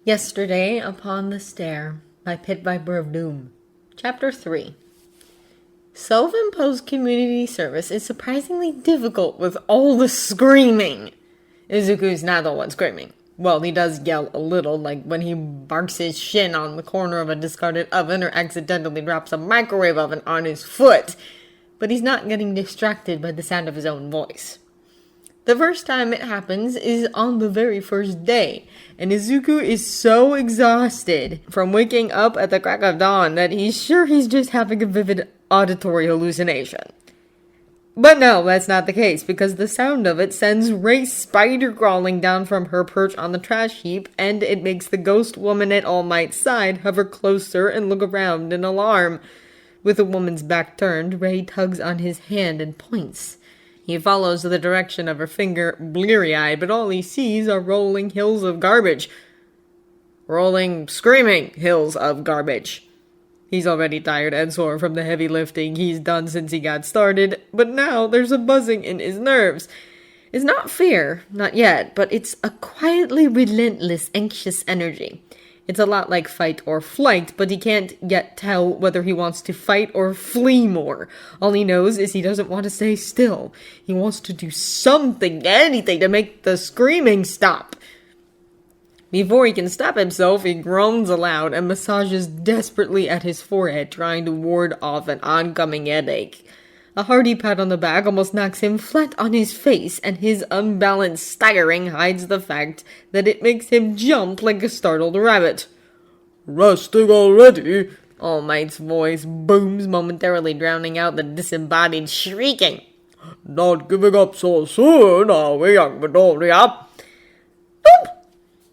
Yesterday Upon the Stair by Pit Viper of Doom. Chapter 3. Self-imposed community service is surprisingly difficult with all the screaming. Izuku's not the one screaming. Well, he does yell a little, like when he barks his shin on the corner of a discarded oven or accidentally drops a microwave oven on his foot. But he's not getting distracted by the sound of his own voice. The first time it happens is on the very first day, and Izuku is so exhausted from waking up at the crack of dawn that he's sure he's just having a vivid auditory hallucination. But no, that's not the case, because the sound of it sends Rei spider crawling down from her perch on the trash heap, and it makes the ghost woman at All Might's side hover closer and look around in alarm. With the woman's back turned, Rei tugs on his hand and points. He follows the direction of her finger, bleary-eyed, but all he sees are rolling hills of garbage. Rolling, screaming hills of garbage. He's already tired and sore from the heavy lifting he's done since he got started, but now there's a buzzing in his nerves. It's not fear, not yet, but it's a quietly relentless, anxious energy. It's a lot like fight or flight, but he can't yet tell whether he wants to fight or flee more. All he knows is he doesn't want to stay still. He wants to do something, anything, to make the screaming stop. Before he can stop himself, he groans aloud and massages desperately at his forehead, trying to ward off an oncoming headache. A hearty pat on the back almost knocks him flat on his face, and his unbalanced staggering hides the fact that it makes him jump like a startled rabbit. "Resting already?" All Might's voice booms, momentarily drowning out the disembodied shrieking. "Not giving up so soon, are we, young Midoriya?" Boop!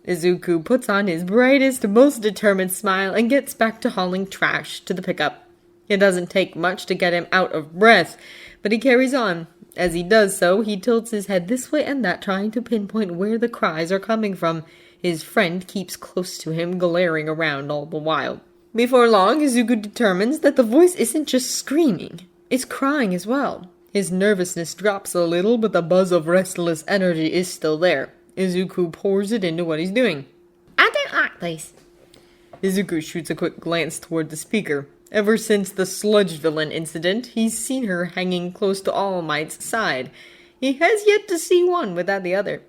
Izuku puts on his brightest, most determined smile and gets back to hauling trash to the pickup. It doesn't take much to get him out of breath, but he carries on. As he does so, he tilts his head this way and that, trying to pinpoint where the cries are coming from. His friend keeps close to him, glaring around all the while. Before long, Izuku determines that the voice isn't just screaming, it's crying as well. His nervousness drops a little, but the buzz of restless energy is still there. Izuku pours it into what he's doing. "I don't like this." Izuku shoots a quick glance toward the speaker. Ever since the sludge villain incident, he's seen her hanging close to All Might's side. He has yet to see one without the other.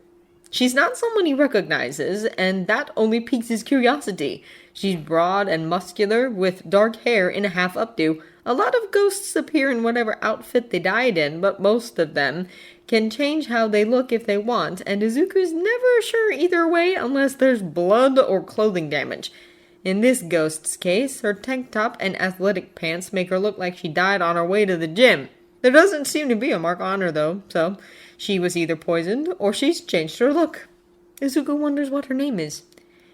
She's not someone he recognizes, and that only piques his curiosity. She's broad and muscular, with dark hair in a half updo. A lot of ghosts appear in whatever outfit they died in, but most of them can change how they look if they want, and Izuku's never sure either way unless there's blood or clothing damage. In this ghost's case, her tank top and athletic pants make her look like she died on her way to the gym. There doesn't seem to be a mark on her, though, so she was either poisoned or she's changed her look. Izuku wonders what her name is.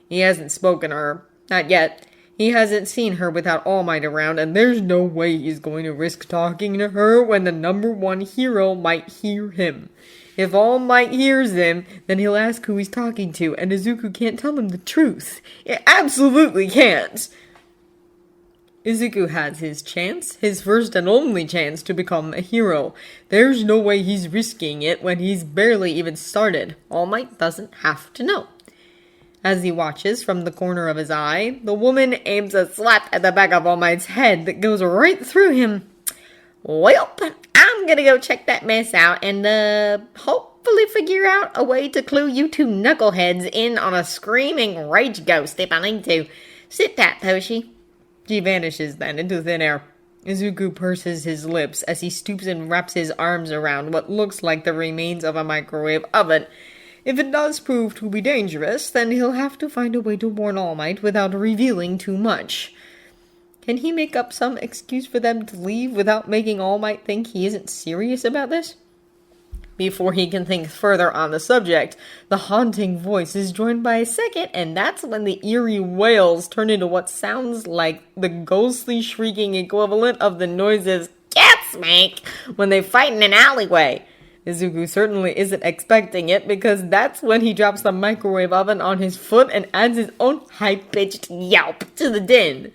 He hasn't spoken to her. Not yet. He hasn't seen her without All Might around, and there's no way he's going to risk talking to her when the number one hero might hear him. If All Might hears him, then he'll ask who he's talking to, and Izuku can't tell him the truth. It absolutely can't! Izuku has his chance, his first and only chance to become a hero. There's no way he's risking it when he's barely even started. All Might doesn't have to know. As he watches from the corner of his eye, the woman aims a slap at the back of All Might's head that goes right through him. "Well, I'm gonna go check that mess out and, hopefully figure out a way to clue you two knuckleheads in on a screaming rage ghost if I need to. Sit tight, Toshi." She vanishes then into thin air. Izuku purses his lips as he stoops and wraps his arms around what looks like the remains of a microwave oven. If it does prove to be dangerous, then he'll have to find a way to warn All Might without revealing too much. Can he make up some excuse for them to leave without making All Might think he isn't serious about this? Before he can think further on the subject, the haunting voice is joined by a second, and that's when the eerie wails turn into what sounds like the ghostly shrieking equivalent of the noises cats make when they fight in an alleyway. Izuku certainly isn't expecting it, because that's when he drops the microwave oven on his foot and adds his own high-pitched yelp to the din.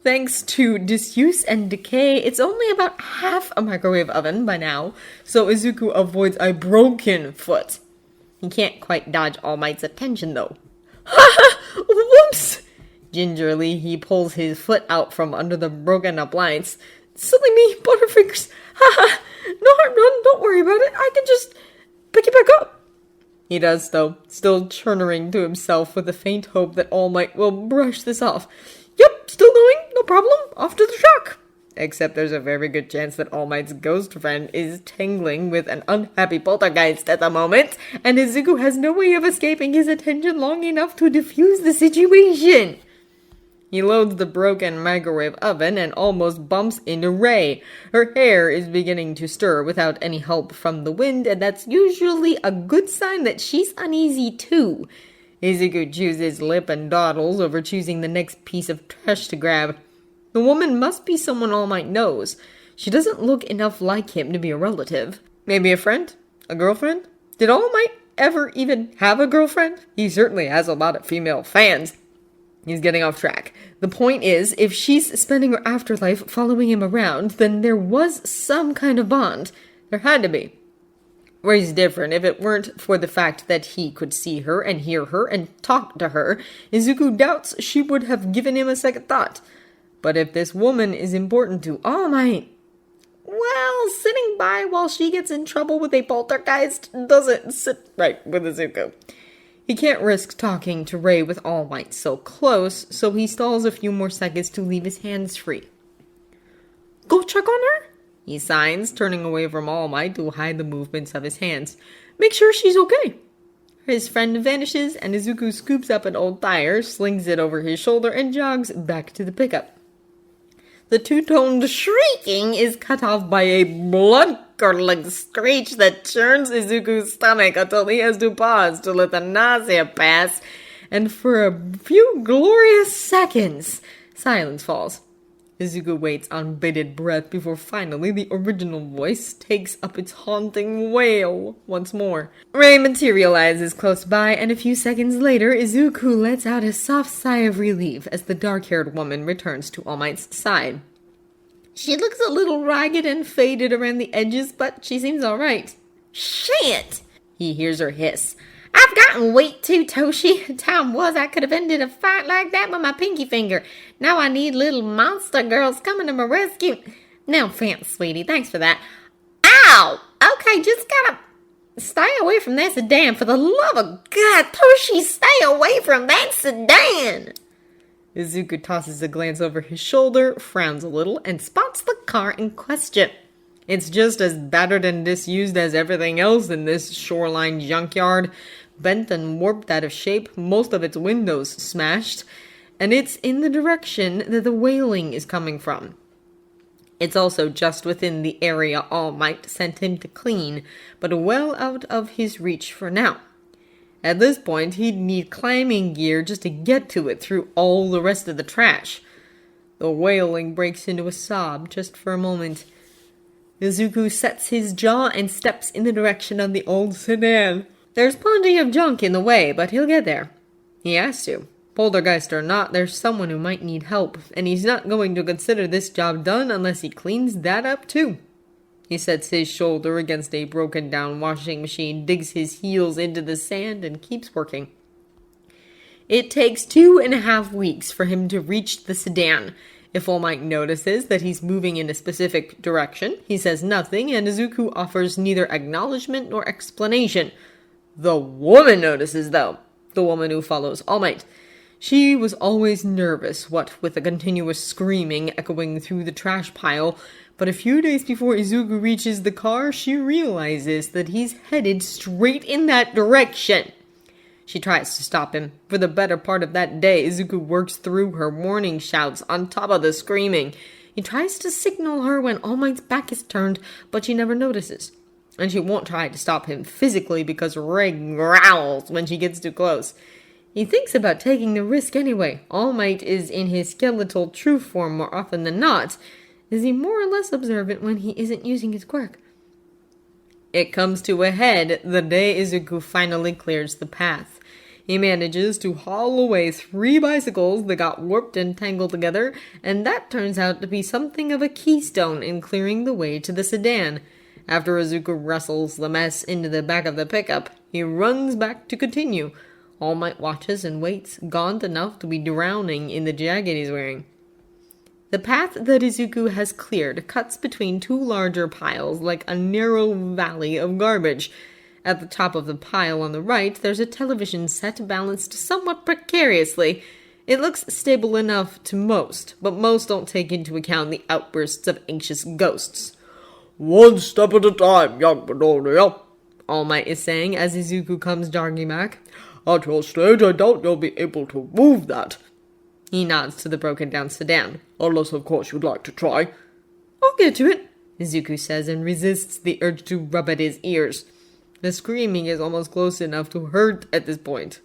Thanks to disuse and decay, it's only about half a microwave oven by now, so Izuku avoids a broken foot. He can't quite dodge All Might's attention, though. "Ha ha! Gingerly, he pulls his foot out from under the broken up lights. Silly me, Butterfingers. Haha. No harm done. Don't worry about it. I can just pick it back up. He does, though, still churning to himself with a faint hope that All Might will brush this off. Yep, still going. No problem. Off to the truck. Except there's a very good chance that All Might's ghost friend is tangling with an unhappy poltergeist at the moment, and Izuku has no way of escaping his attention long enough to defuse the situation. He loads the broken microwave oven and almost bumps into Rei. Her hair is beginning to stir without any help from the wind, and that's usually a good sign that she's uneasy too. Izuku chews his lip and dawdles over choosing the next piece of trash to grab. The woman must be someone All Might knows. She doesn't look enough like him to be a relative. Maybe a friend? A girlfriend? Did All Might ever even have a girlfriend? He certainly has a lot of female fans. He's getting off track. The point is, if she's spending her afterlife following him around, then there was some kind of bond. There had to be. Rei's different. If it weren't for the fact that he could see her and hear her and talk to her, Izuku doubts she would have given him a second thought. But if this woman is important to All Might, well, sitting by while she gets in trouble with a poltergeist doesn't sit right with Izuku. He can't risk talking to Rei with All Might so close, so he stalls a few more seconds to leave his hands free. Go check on her? He signs, turning away from All Might to hide the movements of his hands. Make sure she's okay. His friend vanishes, and Izuku scoops up an old tire, slings it over his shoulder, and jogs back to the pickup. The two-toned shrieking is cut off by a blood-curdling screech that churns Izuku's stomach until he has to pause to let the nausea pass, and for a few glorious seconds, silence falls. Izuku waits on bated breath before finally the original voice takes up its haunting wail once more. Rei materializes close by, and a few seconds later, Izuku lets out a soft sigh of relief as the dark-haired woman returns to All Might's side. She looks a little ragged and faded around the edges, but she seems alright. Shit! He hears her hiss. I've gotten weak too, Toshi. Time was I could have ended a fight like that with my pinky finger. Now I need little monster girls coming to my rescue. No offense, sweetie. Thanks for that. Ow! Okay, just gotta stay away from that sedan. For the love of God, Toshi, stay away from that sedan! Izuku tosses a glance over his shoulder, frowns a little, and spots the car in question. It's just as battered and disused as everything else in this shoreline junkyard, bent and warped out of shape, most of its windows smashed, and it's in the direction that the wailing is coming from. It's also just within the area All Might sent him to clean, but well out of his reach for now. At this point, he'd need climbing gear just to get to it through all the rest of the trash. The wailing breaks into a sob just for a moment. Izuku sets his jaw and steps in the direction of the old sedan. There's plenty of junk in the way, but he'll get there. He has to. Poltergeist or not, there's someone who might need help, and he's not going to consider this job done unless he cleans that up too. He sets his shoulder against a broken-down washing machine, digs his heels into the sand, and keeps working. It takes 2.5 weeks for him to reach the sedan. If All Might notices that he's moving in a specific direction, he says nothing, and Izuku offers neither acknowledgement nor explanation. The woman notices, though. The woman who follows All Might. She was always nervous, what with the continuous screaming echoing through the trash pile, but a few days before Izuku reaches the car, she realizes that he's headed straight in that direction. She tries to stop him. For the better part of that day, Izuku works through her warning shouts on top of the screaming. He tries to signal her when All Might's back is turned, but she never notices. And she won't try to stop him physically because Rei growls when she gets too close. He thinks about taking the risk anyway. All Might is in his skeletal true form more often than not. Is he more or less observant when he isn't using his quirk? It comes to a head the day Izuku finally clears the path. He manages to haul away 3 bicycles that got warped and tangled together, and that turns out to be something of a keystone in clearing the way to the sedan. After Izuku wrestles the mess into the back of the pickup, he runs back to continue. All Might watches and waits, gaunt enough to be drowning in the jacket he's wearing. The path that Izuku has cleared cuts between two larger piles like a narrow valley of garbage. At the top of the pile on the right, there's a television set balanced somewhat precariously. It looks stable enough to most, but most don't take into account the outbursts of anxious ghosts. "One step at a time, young Midoriya," All Might is saying as Izuku comes jogging back. "At your stage, I doubt you'll be able to move that. He nods to the broken-down sedan. Unless, of course, you'd like to try." "I'll get to it," Izuku says and resists the urge to rub at his ears. The screaming is almost close enough to hurt at this point.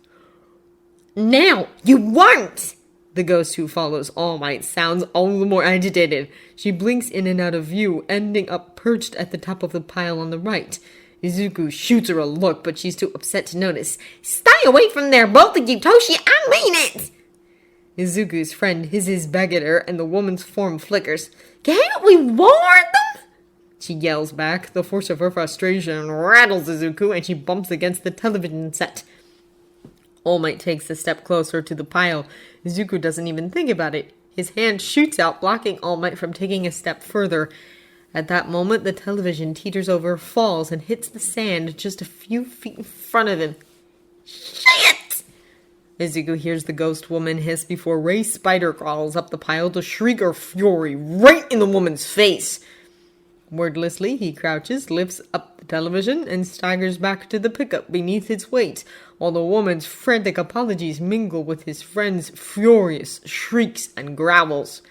"Now, you won't!" The ghost who follows All Might sounds all the more agitated. She blinks in and out of view, ending up perched at the top of the pile on the right. Izuku shoots her a look, but she's too upset to notice. "Stay away from there, both of you, Toshi! I mean it!" Izuku's friend hisses back at her, and the woman's form flickers. "Can't we warn them?" She yells back. The force of her frustration rattles Izuku, and she bumps against the television set. All Might takes a step closer to the pile. Izuku doesn't even think about it. His hand shoots out, blocking All Might from taking a step further. At that moment, the television teeters over, falls, and hits the sand just a few feet in front of him. "Shit!" Izuku hears the ghost woman hiss before Ray Spider crawls up the pile to shriek her fury right in the woman's face. Wordlessly, he crouches, lifts up the television, and staggers back to the pickup beneath its weight, while the woman's frantic apologies mingle with his friend's furious shrieks and growls.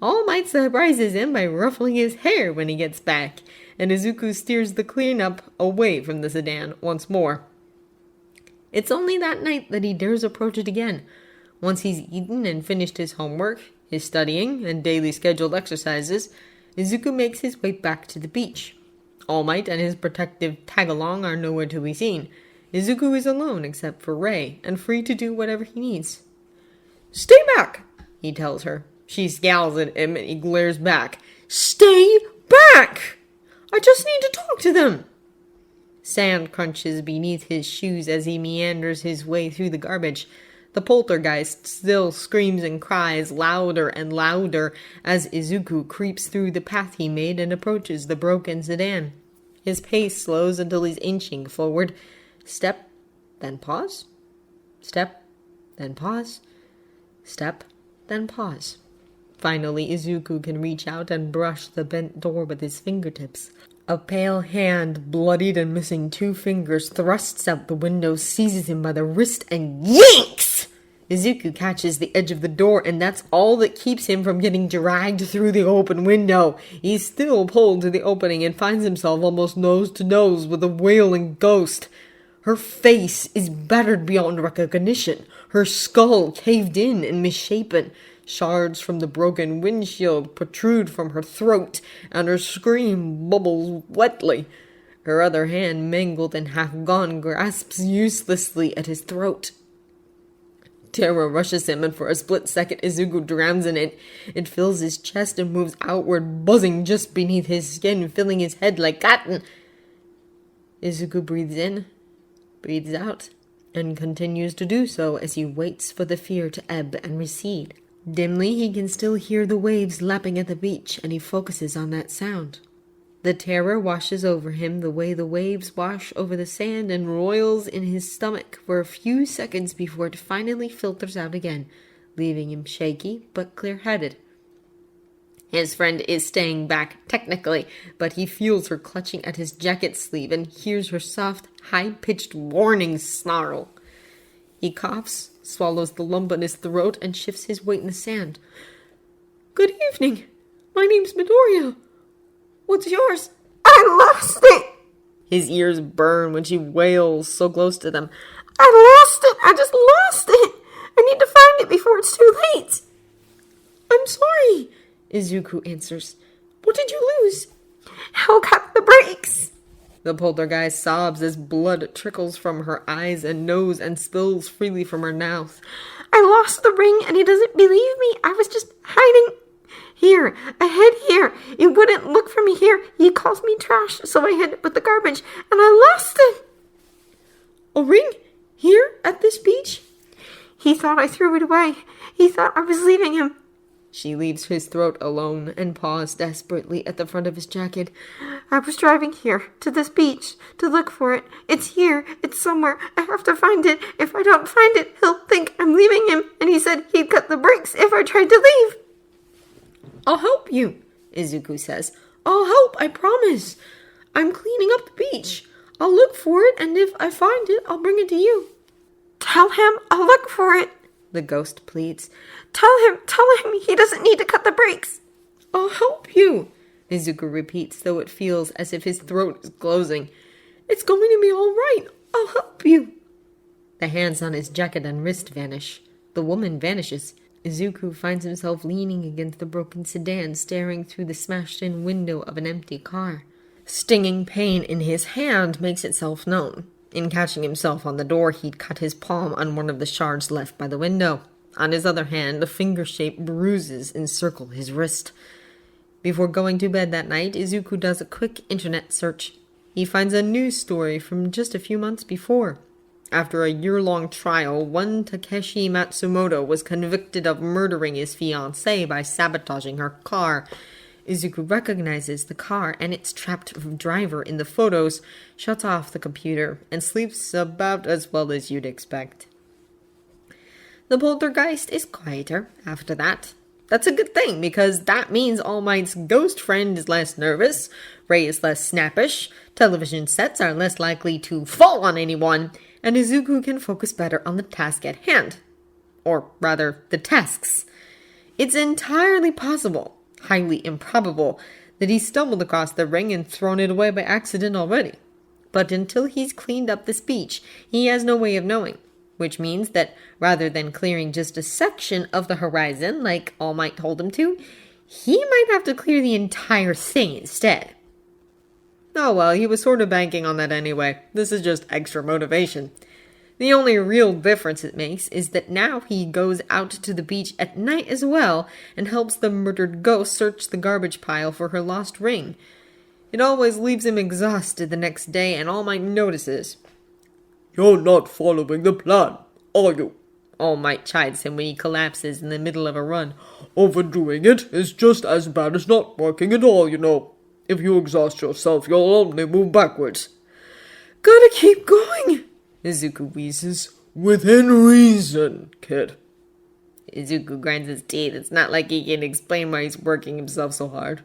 All Might surprises him by ruffling his hair when he gets back, and Izuku steers the cleanup away from the sedan once more. It's only that night that he dares approach it again. Once he's eaten and finished his homework, his studying, and daily scheduled exercises, Izuku makes his way back to the beach. All Might and his protective tag-along are nowhere to be seen. Izuku is alone except for Rei, and free to do whatever he needs. "Stay back," he tells her. She scowls at him and he glares back. "Stay back! I just need to talk to them!" Sand crunches beneath his shoes as he meanders his way through the garbage. The poltergeist still screams and cries louder and louder as Izuku creeps through the path he made and approaches the broken sedan. His pace slows until he's inching forward. Step, then pause. Step, then pause. Step, then pause. Finally, Izuku can reach out and brush the bent door with his fingertips. A pale hand, bloodied and missing 2 fingers, thrusts out the window, seizes him by the wrist, and yanks! Izuku catches the edge of the door, and that's all that keeps him from getting dragged through the open window. He's still pulled to the opening and finds himself almost nose to nose with the wailing ghost. Her face is battered beyond recognition, her skull caved in and misshapen. Shards from the broken windshield protrude from her throat, and her scream bubbles wetly. Her other hand, mangled and half gone, grasps uselessly at his throat. Terror rushes him, and for a split second Izuku drowns in it. It fills his chest and moves outward, buzzing just beneath his skin, filling his head like cotton. Izuku breathes in, breathes out, and continues to do so as he waits for the fear to ebb and recede. Dimly, he can still hear the waves lapping at the beach, and he focuses on that sound. The terror washes over him the way the waves wash over the sand and roils in his stomach for a few seconds before it finally filters out again, leaving him shaky but clear-headed. His friend is staying back, technically, but he feels her clutching at his jacket sleeve and hears her soft, high-pitched warning snarl. He coughs, swallows the lump in his throat, and shifts his weight in the sand. "Good evening. My name's Midoriya. What's yours?" "I lost it!" His ears burn when she wails so close to them. "I lost it! I just lost it! I need to find it before it's too late!" "I'm sorry," Izuku answers. "What did you lose?" "Hell cut the brakes!" The poltergeist sobs as blood trickles from her eyes and nose and spills freely from her mouth. "I lost the ring and he doesn't believe me. I was just hiding here. I hid here. It wouldn't look for me here. He calls me trash, so I hid it with the garbage, and I lost it." "A ring? Here, at this beach? He thought I threw it away. He thought I was leaving him. She leaves his throat alone and paws desperately at the front of his jacket. I was driving here, to this beach, to look for it. It's here. It's somewhere. I have to find it. If I don't find it, he'll think I'm leaving him. And he said he'd cut the brakes if I tried to leave. I'll help you, Izuku says. I'll help, I promise. I'm cleaning up the beach. I'll look for it, and if I find it, I'll bring it to you. Tell him I'll look for it, the ghost pleads. Tell him he doesn't need to cut the brakes. I'll help you, Izuku repeats, though it feels as if his throat is closing. It's going to be all right. I'll help you. The hands on his jacket and wrist vanish. The woman vanishes. Izuku finds himself leaning against the broken sedan, staring through the smashed-in window of an empty car. Stinging pain in his hand makes itself known. In catching himself on the door, he'd cut his palm on one of the shards left by the window. On his other hand, the finger-shaped bruises encircle his wrist. Before going to bed that night, Izuku does a quick internet search. He finds a news story from just a few months before. After a year-long trial, one Takeshi Matsumoto was convicted of murdering his fiancée by sabotaging her car. Izuku recognizes the car and its trapped driver in the photos, shuts off the computer, and sleeps about as well as you'd expect. The poltergeist is quieter after that. That's a good thing, because that means All Might's ghost friend is less nervous, Rei is less snappish, television sets are less likely to fall on anyone, and Izuku can focus better on the task at hand. Or rather, the tasks. It's entirely possible, highly improbable, that he stumbled across the ring and thrown it away by accident already. But until he's cleaned up this beach, he has no way of knowing. Which means that rather than clearing just a section of the horizon, like All Might told him to, he might have to clear the entire thing instead. Oh well, he was sort of banking on that anyway. This is just extra motivation. The only real difference it makes is that now he goes out to the beach at night as well and helps the murdered ghost search the garbage pile for her lost ring. It always leaves him exhausted the next day, and All Might notices. You're not following the plan, are you? All Might chides him when he collapses in the middle of a run. Overdoing it is just as bad as not working at all, you know. If you exhaust yourself, you'll only move backwards. Gotta keep going, Izuku wheezes. Within reason, kid. Izuku grinds his teeth. It's not like he can explain why he's working himself so hard.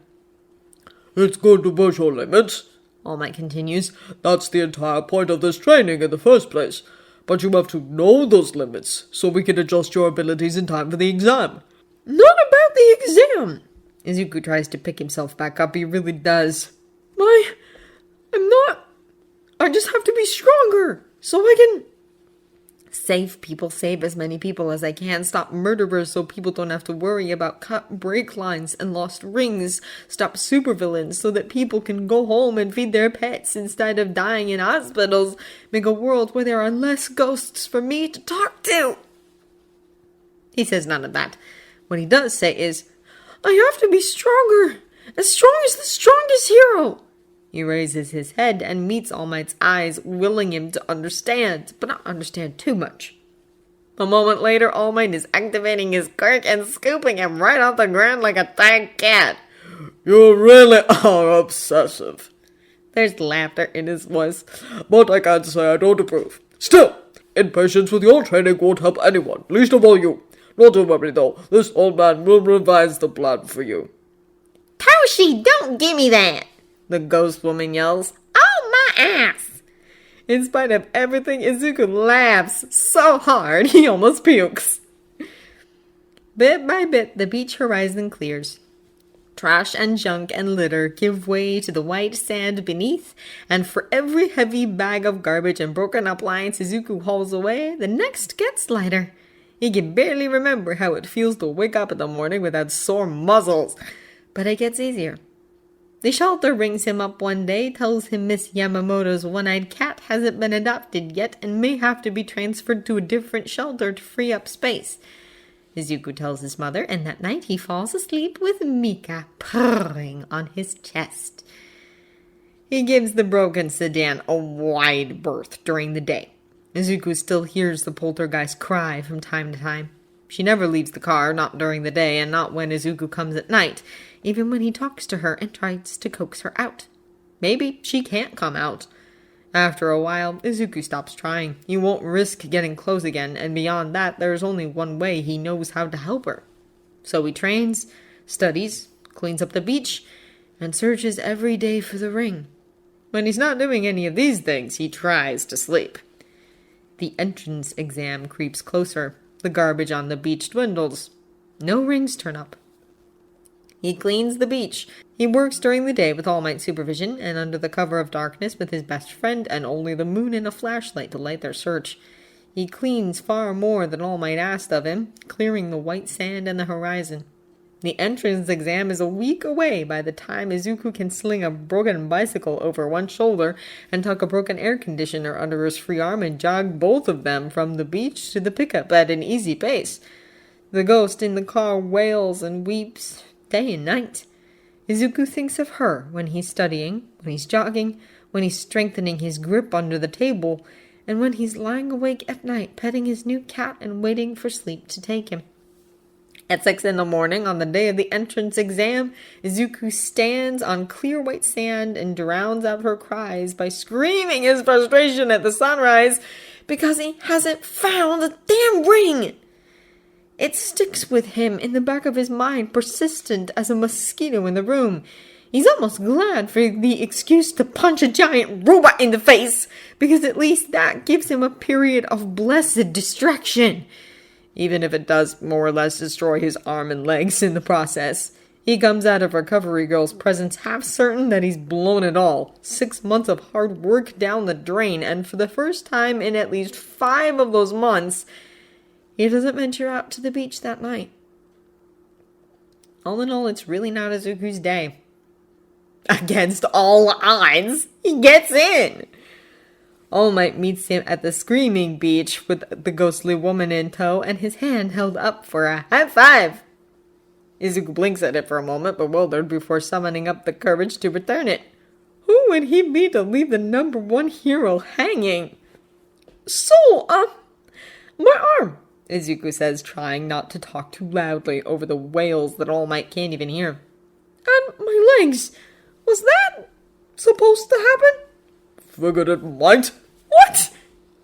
It's good to push your limits, All Might continues. That's the entire point of this training in the first place. But you have to know those limits, so we can adjust your abilities in time for the exam. Not about the exam! Izuku tries to pick himself back up. He really does. I just have to be stronger, so I can save as many people as I can, stop murderers so people don't have to worry about cut brake lines and lost rings, stop supervillains so that people can go home and feed their pets instead of dying in hospitals, make a world where there are less ghosts for me to talk to. He says none of that. What he does say is, I have to be stronger, as strong as the strongest hero. He raises his head and meets All Might's eyes, willing him to understand, but not understand too much. A moment later, All Might is activating his quirk and scooping him right off the ground like a tired cat. You really are obsessive. There's laughter in his voice. But I can't say I don't approve. Still, impatience with your training won't help anyone, least of all you. Not to worry though, this old man will revise the plan for you. Toshi, don't give me that! The ghost woman yells. Oh, my ass! In spite of everything, Izuku laughs so hard he almost pukes. Bit by bit, the beach horizon clears. Trash and junk and litter give way to the white sand beneath, and for every heavy bag of garbage and broken appliance Izuku hauls away, the next gets lighter. He can barely remember how it feels to wake up in the morning without sore muzzles, but it gets easier. The shelter rings him up one day, tells him Miss Yamamoto's one-eyed cat hasn't been adopted yet and may have to be transferred to a different shelter to free up space. Izuku tells his mother, and that night he falls asleep with Mika purring on his chest. He gives the broken sedan a wide berth during the day. Izuku still hears the poltergeist cry from time to time. She never leaves the car, not during the day, and not when Izuku comes at night, even when he talks to her and tries to coax her out. Maybe she can't come out. After a while, Izuku stops trying. He won't risk getting close again, and beyond that, there is only one way he knows how to help her. So he trains, studies, cleans up the beach, and searches every day for the ring. When he's not doing any of these things, he tries to sleep. The entrance exam creeps closer. The garbage on the beach dwindles. No rings turn up. He cleans the beach. He works during the day with All Might's supervision, and under the cover of darkness with his best friend and only the moon and a flashlight to light their search. He cleans far more than All Might asked of him, clearing the white sand and the horizon. The entrance exam is a week away by the time Izuku can sling a broken bicycle over one shoulder and tuck a broken air conditioner under his free arm and jog both of them from the beach to the pickup at an easy pace. The ghost in the car wails and weeps day and night. Izuku thinks of her when he's studying, when he's jogging, when he's strengthening his grip under the table, and when he's lying awake at night petting his new cat and waiting for sleep to take him. At 6 a.m, on the day of the entrance exam, Izuku stands on clear white sand and drowns out her cries by screaming his frustration at the sunrise because he hasn't found the damn ring. It sticks with him in the back of his mind, persistent as a mosquito in the room. He's almost glad for the excuse to punch a giant robot in the face, because at least that gives him a period of blessed distraction. Even if it does more or less destroy his arm and legs in the process. He comes out of Recovery Girl's presence half certain that he's blown it all. 6 months of hard work down the drain, and for the first time in at least 5 of those months, he doesn't venture out to the beach that night. All in all, it's really not Izuku's day. Against all odds, he gets in! All Might meets him at the Screaming Beach with the ghostly woman in tow and his hand held up for a high five. Izuku blinks at it for a moment, bewildered, before summoning up the courage to return it. Who would he be to leave the number one hero hanging? My arm, Izuku says, trying not to talk too loudly over the wails that All Might can't even hear. And my legs. Was that supposed to happen? Figured it might. What?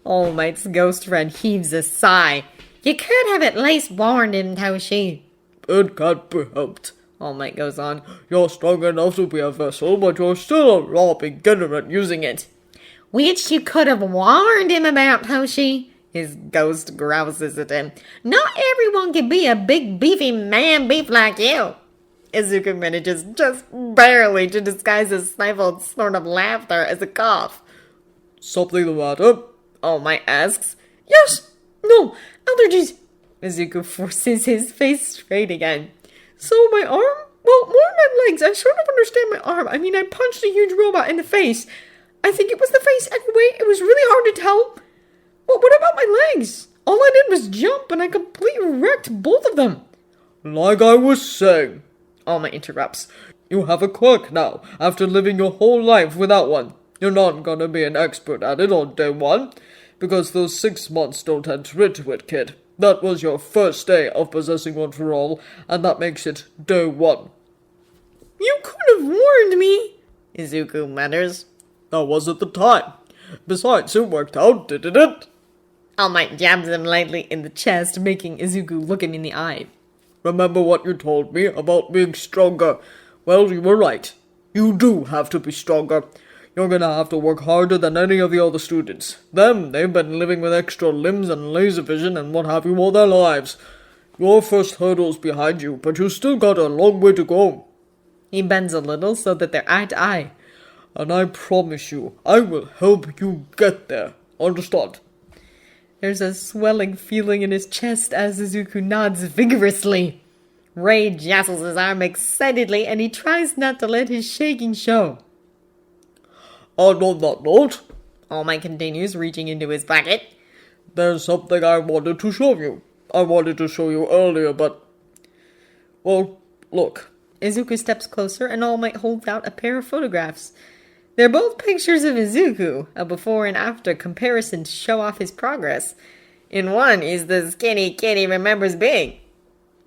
All Might's ghost friend heaves a sigh. You could have at least warned him, Toshi. It can't be helped. All Might goes on. You're strong enough to be a vessel, but you're still a raw beginner at using it. Which you could have warned him about, Toshi. His ghost grouses at him. Not everyone can be a big beefy man beef like you. Izuku manages just barely to disguise a stifled snort of laughter as a cough. Something the matter? All Might asks. Yes! No! Allergies! Izuku forces his face straight again. So my arm? Well, more my legs. I sort of understand my arm. I mean, I punched a huge robot in the face. I think it was the face anyway. It was really hard to tell. Well, what about my legs? All I did was jump and I completely wrecked both of them. Like I was saying, All Might interrupts. you have a quirk now, after living your whole life without one. You're not gonna be an expert at it on day one, because those 6 months don't enter into it, kid. That was your first day of possessing one for all, and that makes it day one. You could have warned me, Izuku mutters. That was at the time. Besides, it worked out, didn't it? All Might jabs him lightly in the chest, making Izuku look him in the eye. Remember what you told me about being stronger? Well, you were right. You do have to be stronger. You're gonna have to work harder than any of the other students. They've been living with extra limbs and laser vision and what have you all their lives. Your first hurdle's behind you, but you still got a long way to go. He bends a little so that they're eye to eye. And I promise you, I will help you get there. Understand? There's a swelling feeling in his chest as Izuku nods vigorously. Ray jostles his arm excitedly and he tries not to let his shaking show. And on that note, All Might continues, reaching into his pocket. There's something I wanted to show you. I wanted to show you earlier, but... Well, look. Izuku steps closer and All Might holds out a pair of photographs. They're both pictures of Izuku, a before and after comparison to show off his progress. In one is the skinny kitty remembers being.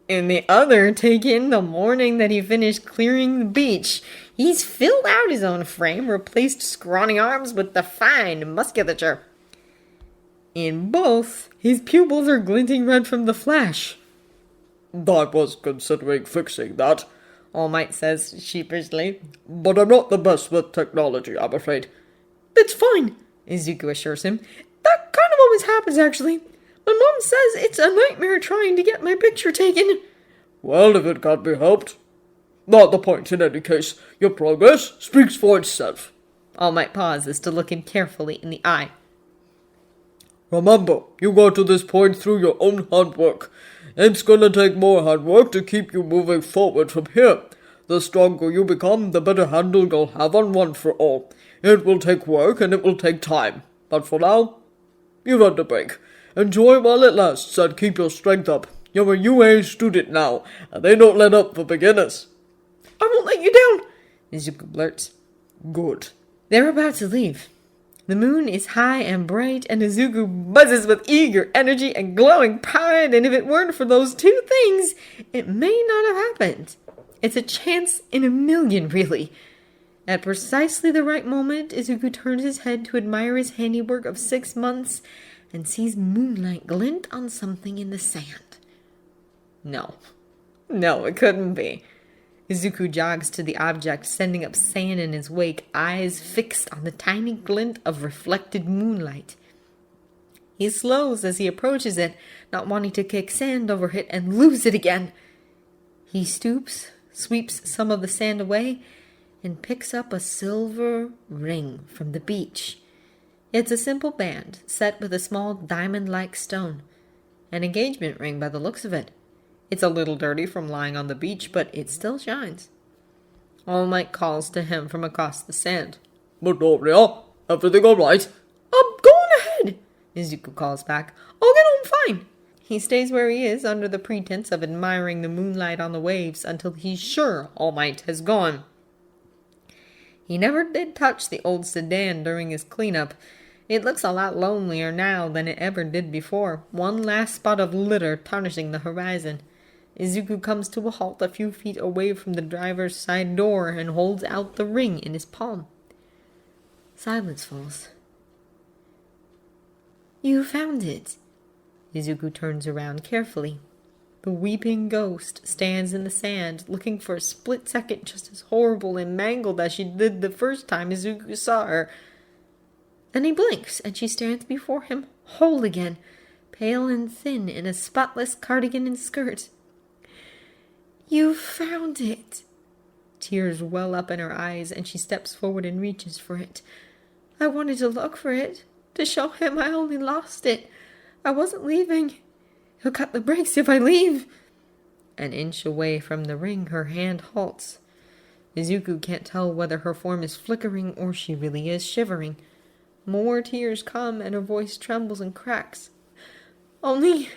In the other, taken the morning that he finished clearing the beach. He's filled out his own frame, replaced scrawny arms with defined musculature. In both, his pupils are glinting red from the flash. I was considering fixing that, All Might says sheepishly. but I'm not the best with technology, I'm afraid. That's fine, Izuku assures him. That kind of always happens, actually. My mom says it's a nightmare trying to get my picture taken. Well, if it can't be helped. Not the point in any case. Your progress speaks for itself. All Might pauses to look him carefully in the eye. Remember, you got to this point through your own hard work. It's gonna take more hard work to keep you moving forward from here. The stronger you become, the better handle you'll have on One for All. It will take work and it will take time. But for now, you've had a break. Enjoy while it lasts and keep your strength up. You're a UA student now, and they don't let up for beginners. I won't let you down, Izuku blurts. Good. They're about to leave. The moon is high and bright, and Izuku buzzes with eager energy and glowing pride, and if it weren't for those two things, it may not have happened. It's a chance in a million, really. At precisely the right moment, Izuku turns his head to admire his handiwork of 6 months and sees moonlight glint on something in the sand. No, it couldn't be. Izuku jogs to the object, sending up sand in his wake, eyes fixed on the tiny glint of reflected moonlight. He slows as he approaches it, not wanting to kick sand over it and lose it again. He stoops, sweeps some of the sand away, and picks up a silver ring from the beach. It's a simple band, set with a small diamond-like stone. An engagement ring by the looks of it. It's a little dirty from lying on the beach, but it still shines. All Might calls to him from across the sand. Midoriya, everything alright? Go on ahead, Izuku calls back. I'll get home fine. He stays where he is under the pretense of admiring the moonlight on the waves until he's sure All Might has gone. He never did touch the old sedan during his cleanup. It looks a lot lonelier now than it ever did before, one last spot of litter tarnishing the horizon. Izuku comes to a halt a few feet away from the driver's side door and holds out the ring in his palm. Silence falls. You found it. Izuku turns around carefully. The weeping ghost stands in the sand, looking for a split second just as horrible and mangled as she did the first time Izuku saw her. Then he blinks, and she stands before him, whole again, pale and thin in a spotless cardigan and skirt. You found it. Tears well up in her eyes, and she steps forward and reaches for it. I wanted to look for it, to show him I only lost it. I wasn't leaving. He'll cut the brakes if I leave. An inch away from the ring, her hand halts. Izuku can't tell whether her form is flickering or she really is shivering. More tears come, and her voice trembles and cracks. Only,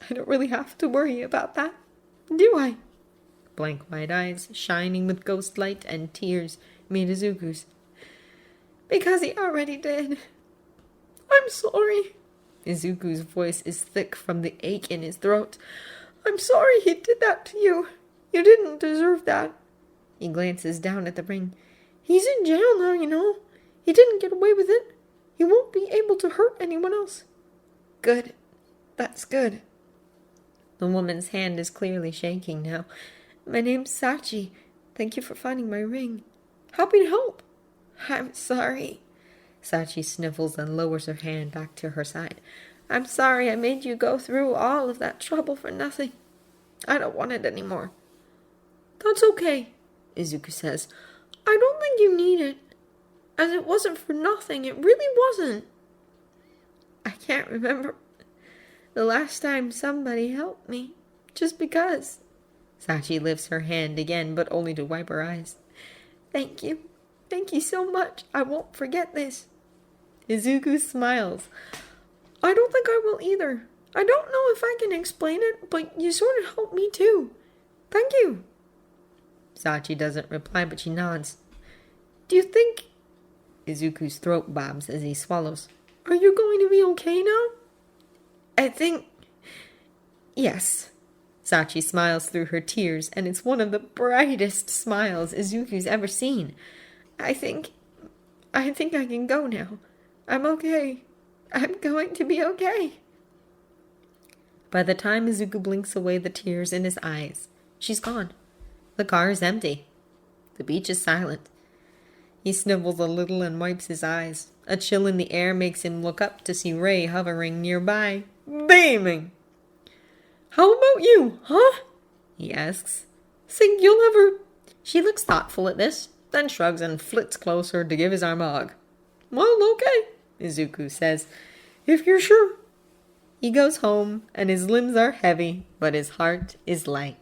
I don't really have to worry about that, do I? Blank white eyes, shining with ghost light and tears, meet Izuku's. Because he already did. I'm sorry. Izuku's voice is thick from the ache in his throat. I'm sorry he did that to you. You didn't deserve that. He glances down at the ring. He's in jail now, you know. He didn't get away with it. He won't be able to hurt anyone else. Good. That's good. The woman's hand is clearly shaking now. My name's Sachi. Thank you for finding my ring. Happy to help. I'm sorry. Sachi sniffles and lowers her hand back to her side. I'm sorry I made you go through all of that trouble for nothing. I don't want it anymore. That's okay, Izuku says. I don't think you need it. As it wasn't for nothing, it really wasn't. I can't remember the last time somebody helped me, just because. Sachi lifts her hand again, but only to wipe her eyes. Thank you. Thank you so much. I won't forget this. Izuku smiles. I don't think I will either. I don't know if I can explain it, but you sort of helped me too. Thank you. Sachi doesn't reply, but she nods. Do you think Izuku's throat bobs as he swallows. Are you going to be okay now? I think... Yes. Sachi smiles through her tears, and it's one of the brightest smiles Izuku's ever seen. I think I can go now. I'm okay. I'm going to be okay. By the time Izuku blinks away the tears in his eyes, she's gone. The car is empty. The beach is silent. He snivels a little and wipes his eyes. A chill in the air makes him look up to see Ray hovering nearby, beaming. How about you, huh? He asks. Think you'll ever... She looks thoughtful at this, then shrugs and flits closer to give his arm a hug. Well, okay, Izuku says, if you're sure. He goes home, and his limbs are heavy, but his heart is light.